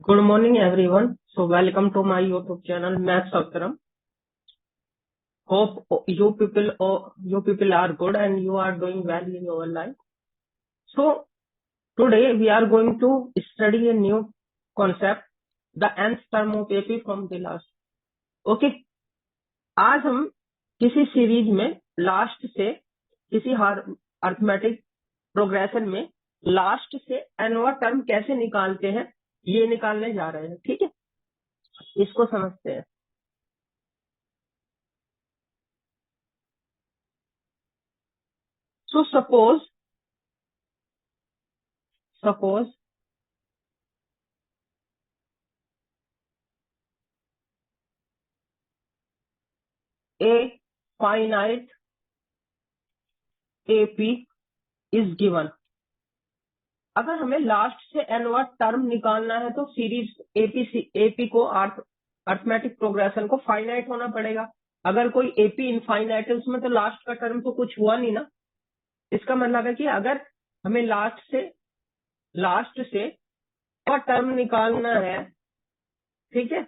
Good morning, everyone. So, welcome to my YouTube channel, Maths Akram. Hope you people are good and you are doing well in your life. So, today we are going to study a new concept, the nth term of AP from the last. Okay. आज हम किसी series में last से किसी arithmetic progression में last से nवां term कैसे निकालते हैं ये निकालने जा रहे हैं. ठीक है, इसको समझते हैं. So suppose a finite AP is given. अगर हमें लास्ट से nवां टर्म निकालना है तो सीरीज AP को अर्थमेटिक प्रोग्रेशन को फाइनाइट होना पड़ेगा. अगर कोई AP इनफाइनाइट है उसमें तो लास्ट का टर्म तो कुछ हुआ नहीं ना. इसका मतलब है कि अगर हमें लास्ट से टर्म निकालना है, ठीक है,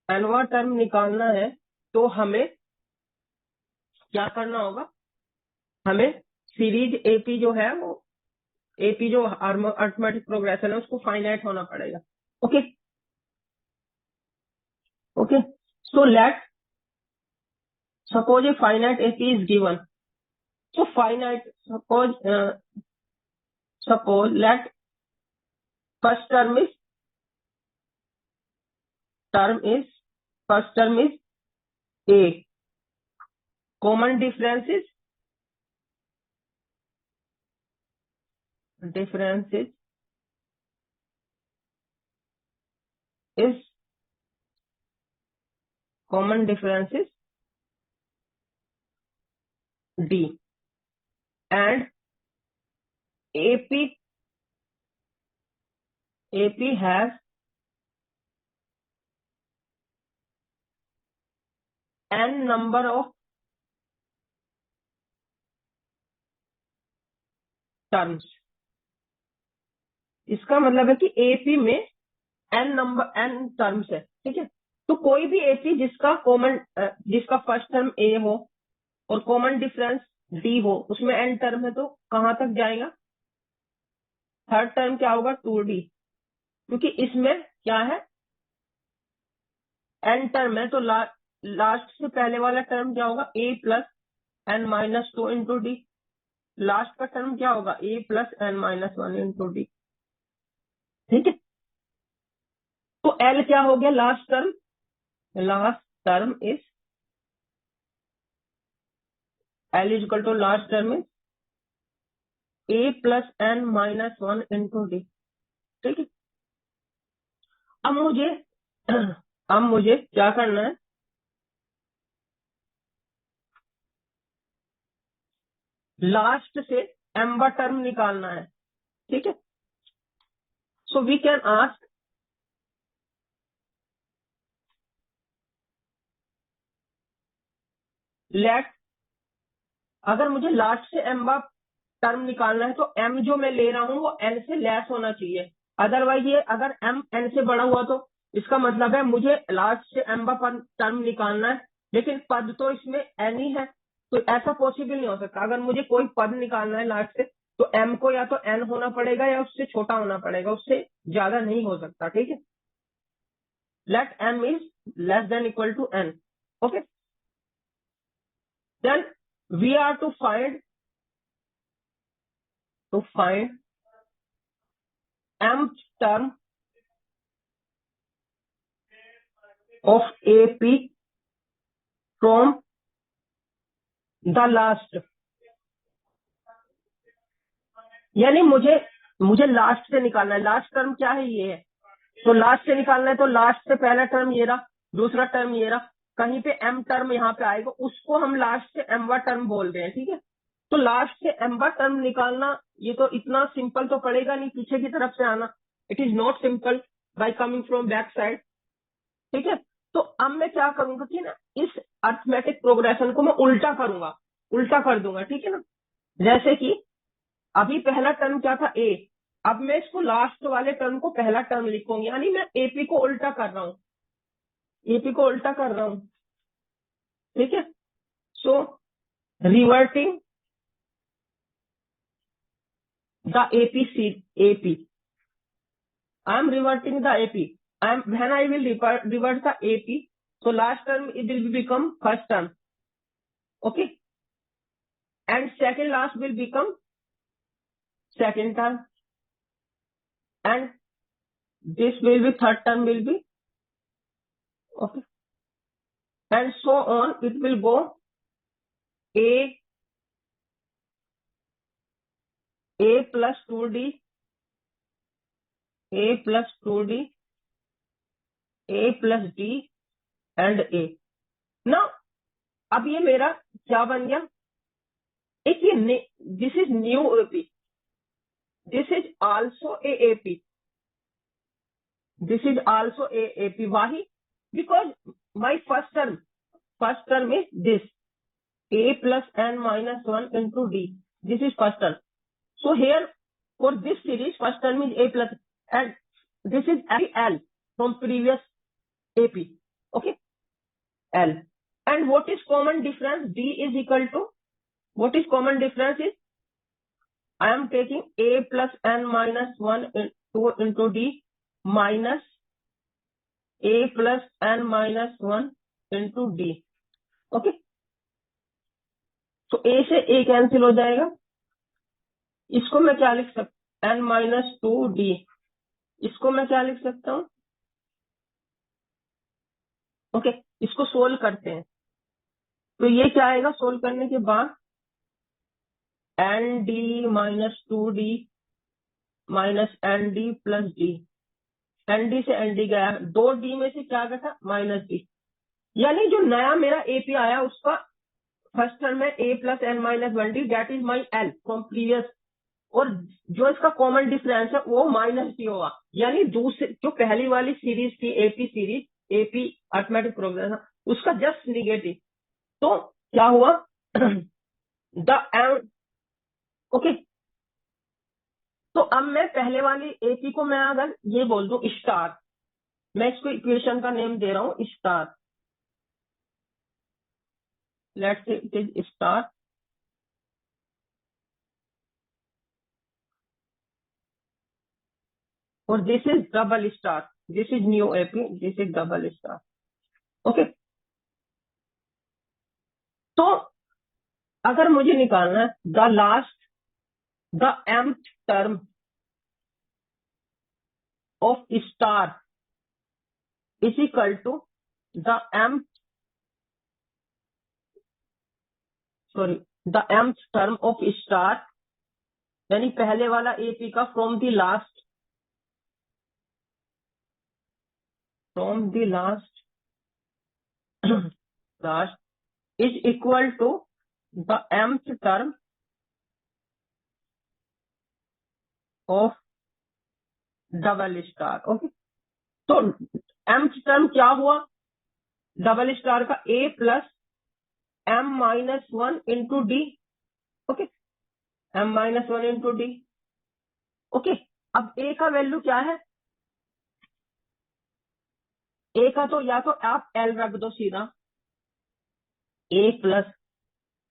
nवां टर्म निकालना है तो हमें क्या करना होगा. हमें सीरीज AP जो है वो AP जो अर्थमेटिक प्रोग्रेशन है उसको फाइनाइट होना पड़ेगा. Okay so let suppose a finite AP is given. So finite, suppose let first term is A. Common difference is common difference is D. And AP has n number of terms. इसका मतलब है कि AP में n terms है. ठीक है, तो कोई भी AP जिसका फर्स्ट टर्म A हो और कॉमन डिफरेंस D हो उसमें n टर्म है तो कहां तक जाएगा. थर्ड टर्म क्या होगा 2D, क्योंकि इसमें क्या है n टर्म है तो लास्ट से पहले वाला टर्म क्या होगा A plus n minus 2 into D. Last का टर्म क्या होगा A plus n minus 1 into D. ठीक है, तो L क्या हो गया last term is L is equal to last term is A plus n minus 1 into D. ठीक है, अब मुझे क्या करना है, लास्ट से mवां टर्म निकालना है. ठीक है, so we can ask let, अगर मुझे लास्ट से mवां टर्म निकालना है तो m जो मैं ले रहा हूं वो n से लेस होना चाहिए. अदरवाइज ये अगर m n से बड़ा हुआ तो इसका मतलब है मुझे लास्ट से mवां टर्म निकालना है लेकिन पद तो इसमें n ही है, तो ऐसा पॉसिबल नहीं हो सकता. अगर मुझे कोई पद निकालना है लास्ट से तो m को या तो n होना पड़ेगा या उससे छोटा होना पड़ेगा, उससे ज्यादा नहीं हो सकता. ठीक है, let m is less than equal to n. Okay, then we are to find mth term of AP from the last. यानी मुझे लास्ट से निकालना है. लास्ट टर्म क्या है, ये है, तो लास्ट से निकालना है तो लास्ट से पहला टर्म ये रहा, दूसरा टर्म ये रहा, कहीं पे m टर्म यहाँ पे आएगा उसको हम लास्ट से mवां टर्म बोल रहे हैं. ठीक है, तो लास्ट से mवां टर्म निकालना ये तो इतना सिंपल तो पड़ेगा नहीं पीछे की तरफ से आना. It is not simple bye coming from back side. ठीक है, तो अब मैं क्या करूंगा कि ना इस अर्थमेटिक प्रोग्रेशन को मैं उल्टा कर दूंगा. ठीक है ना, जैसे कि अभी पहला टर्म क्या था A, अब मैं इसको लास्ट वाले टर्म को पहला टर्म लिखूंगी, यानी मैं एपी को उल्टा कर रहा हूं, एपी को उल्टा कर रहा हूं, ठीक है। So reverting the AP, I am reverting the AP. When I will revert the AP, so last term it will become first term, okay, and second last will become second term, and this will be third term will be, okay, and so on. It will go A plus 2D, A plus 2D, A plus D and A. Now अब ये मेरा क्या बन गया, एक ये this is new AP, this is also a AP, this is also a AP. Why? Because my first term is this A plus n minus 1 into D. This is first term. So here for this series first term is A plus, and this is L from previous AP. Okay, L. And what is common difference? D is equal to, what is common difference is I am taking A plus n minus 1 into D minus A plus n minus 1 into D. Okay, तो A से A cancel हो जाएगा, इसको मैं क्या लिख सकता, n minus 2D, इसको मैं क्या लिख सकता हूं, ओके। इसको सोल्व करते हैं, तो ये क्या आएगा सोल्व करने के बाद, ND minus 2D minus ND plus D, ND से ND गया, 2D में से क्या गया था माइनस D, यानी जो नया मेरा AP आया उसका फर्स्ट टर्म में A plus n minus 1D, that is my L from previous, और जो इसका कॉमन डिफरेंस है वो माइनस डी होगा, यानी दूसरी जो पहली वाली सीरीज थी AP series, AP arithmetic progression, उसका जस्ट निगेटिव। तो क्या हुआ द एम, ओके। तो अब मैं पहले वाली AP को मैं अगर ये बोल दूं स्टार, मैं इसको इक्वेशन का नेम दे रहा हूं star, let's say it is star, और this is double star, this is new AP, this is double star, okay. तो अगर मुझे निकालना है the last, the mth term of star is equal to the mth term of star, यानी पहले वाला AP का from the last, last is equal to the mth term of double star, okay. तो mth टर्म क्या हुआ double star का, A plus m minus 1 into D, okay, m minus 1 into D, okay. अब A का value क्या है, A का तो या तो आप L रख दो सीधा, A plus,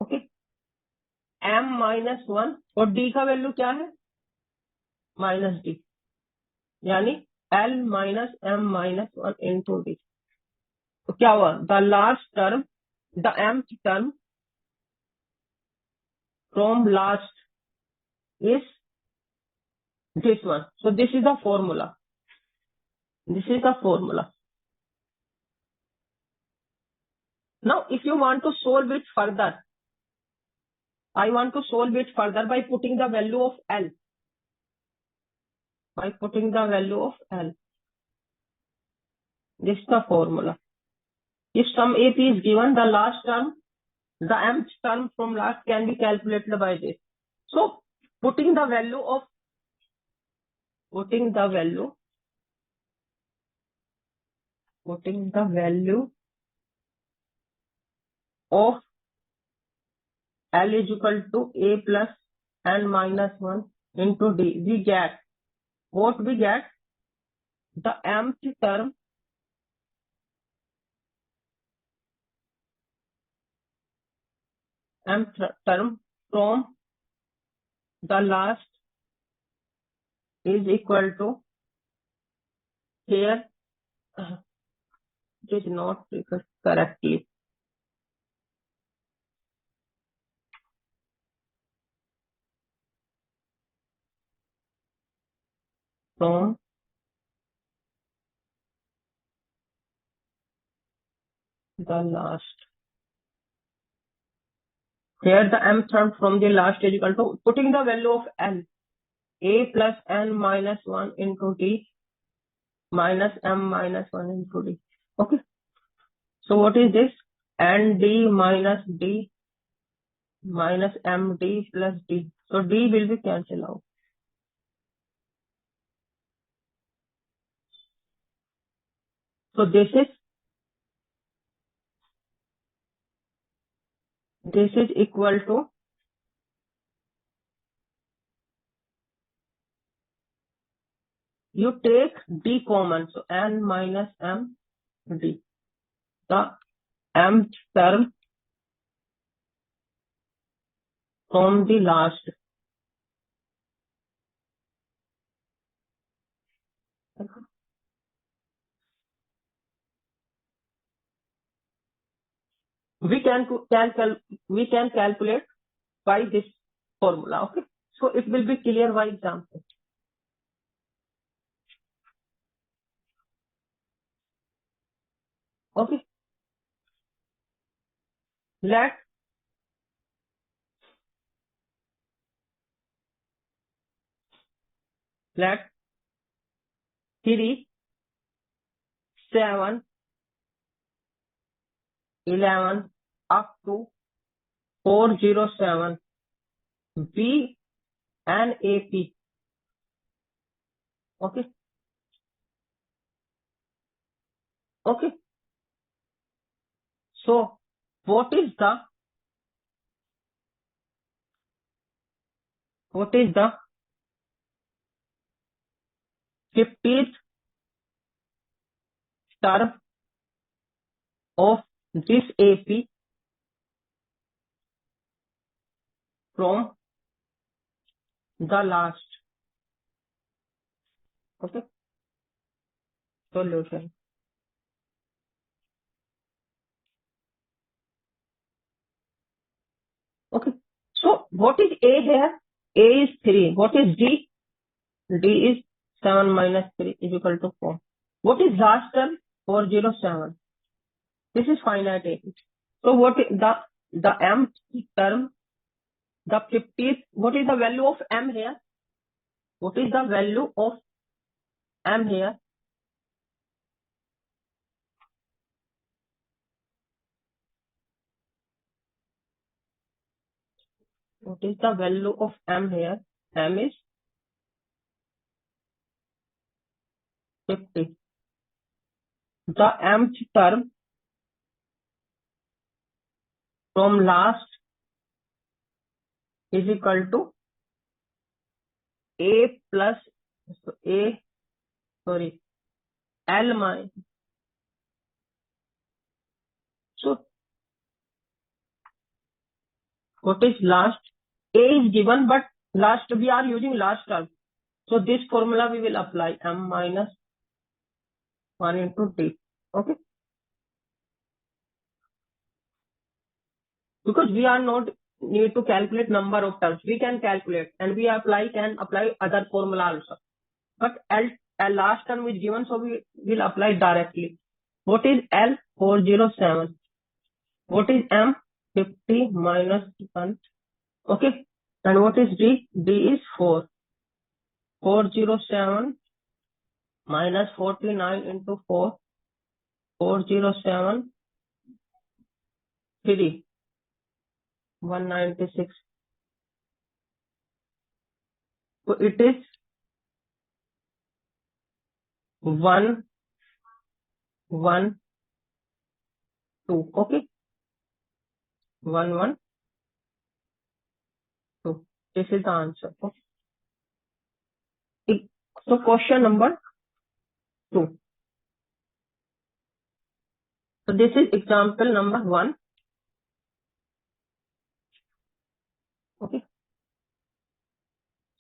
okay, m minus 1, और D का वैल्यू क्या है माइनस D, यानी L minus m minus 1 into D. तो क्या हुआ the last term, the mth term from last is this one. So this is the formula. This is the formula. Now, if you want to solve it further, I want to solve it further by putting the value of L. By putting the value of L. This is the formula. If some AP is given, the last term, the mth term from last can be calculated by this. So, putting the value of L is equal to A plus n minus 1 into D. We get what we get, the mth term from the last is equal to, here it is not written correctly, from the last. Here the mth term from the last is equal to, putting the value of n, a plus n minus 1 into d minus m minus 1 into d. Okay. So what is this? Nd minus d minus md plus d. So d will be cancelled out. So this is equal to, you take d common, so n minus m d. The mth term from the last. We can calculate by this formula. Okay. So it will be clear by example. Okay. Let 3, 7, 11 up to 407 be an AP. Okay. Okay. So what is the 50th term of this AP from the last? Okay. Solution. Okay. So what is A here? A is 3. What is D? D is 7 minus 3 is equal to 4. What is last term? 407. This is finite AP. So what is the mth term, the 50th, what is the value of m here? What is the value of m here? What is the value of m here? M is 50. The mth term from last is equal to a plus L minus. So what is last? A is given, but last we are using last term. So this formula we will apply, m minus 1 into d. Okay. Because we are not need to calculate number of terms. We can calculate and we can apply other formula also. But L last term is given, so we will apply directly. What is L? 407. What is M? 50 minus 1. Okay. And what is D? D is 4. 407 minus 49 into 4. 407. 3. 196. So it is 1, 1, 2. Okay. 1, 1, 2. This is the answer. Okay. So question number 2. So this is example number 1. Okay.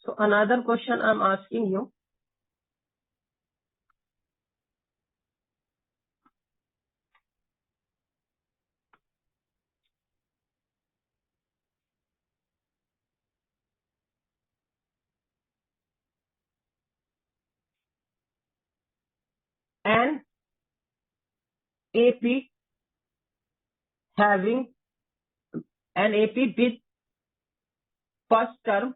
So another question I'm asking you. An AP having an AP with first term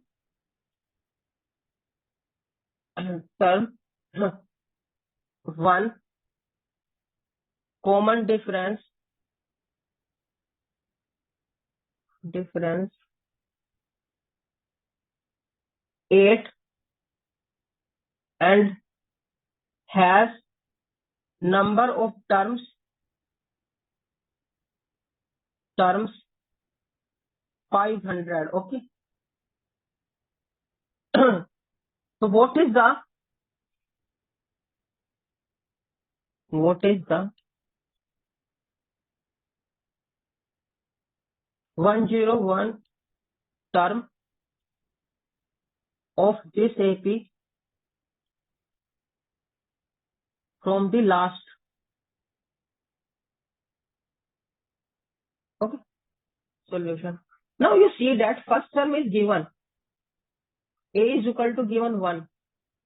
1 common difference 8 and has number of terms 500. Okay. So what is the 101 term of this AP from the last? Okay. Solution. Now you see that first term is given. A is equal to given 1.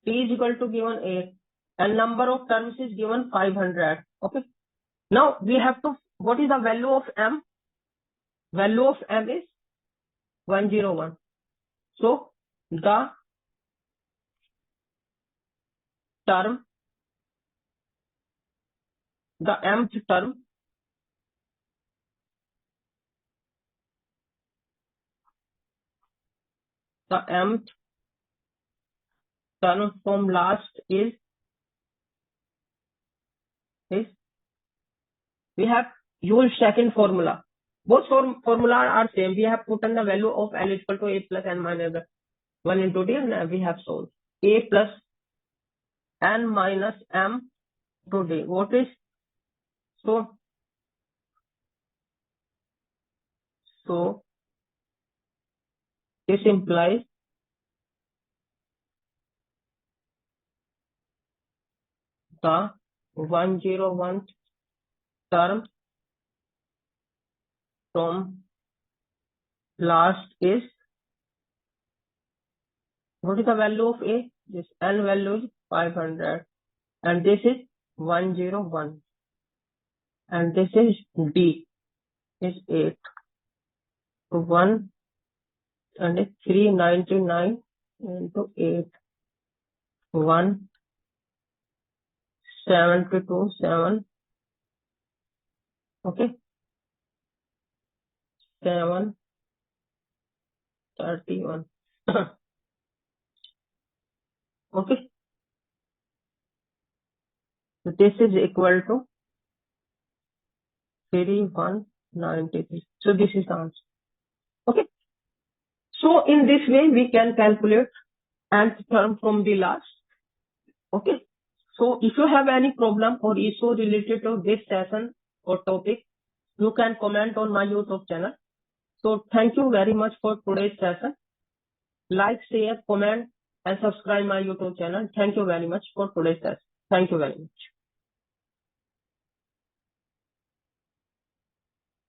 T is equal to given 8. And number of terms is given 500. Okay. Now we have to, what is the value of M? Value of M is 101. So the term, the mth term from last is we have used second formula. Both formula are same. We have put in the value of L is equal to A plus N minus 1 into D, and we have solved A plus N minus M to D. What is so this implies the 101 term from last is, what is the value of A? This N value is 500 and this is 101 and this is D is 8. So 1 and 399 into 8, 172, 7, okay, 731. Okay, so this is equal to 3193. So this is the answer. Okay, so in this way we can calculate nth term from the last. Okay, so if you have any problem or issue related to this session or topic, you can comment on my YouTube channel. So thank you very much for today's session. Like, share, comment and subscribe my YouTube channel. Thank you very much for today's session. Thank you very much.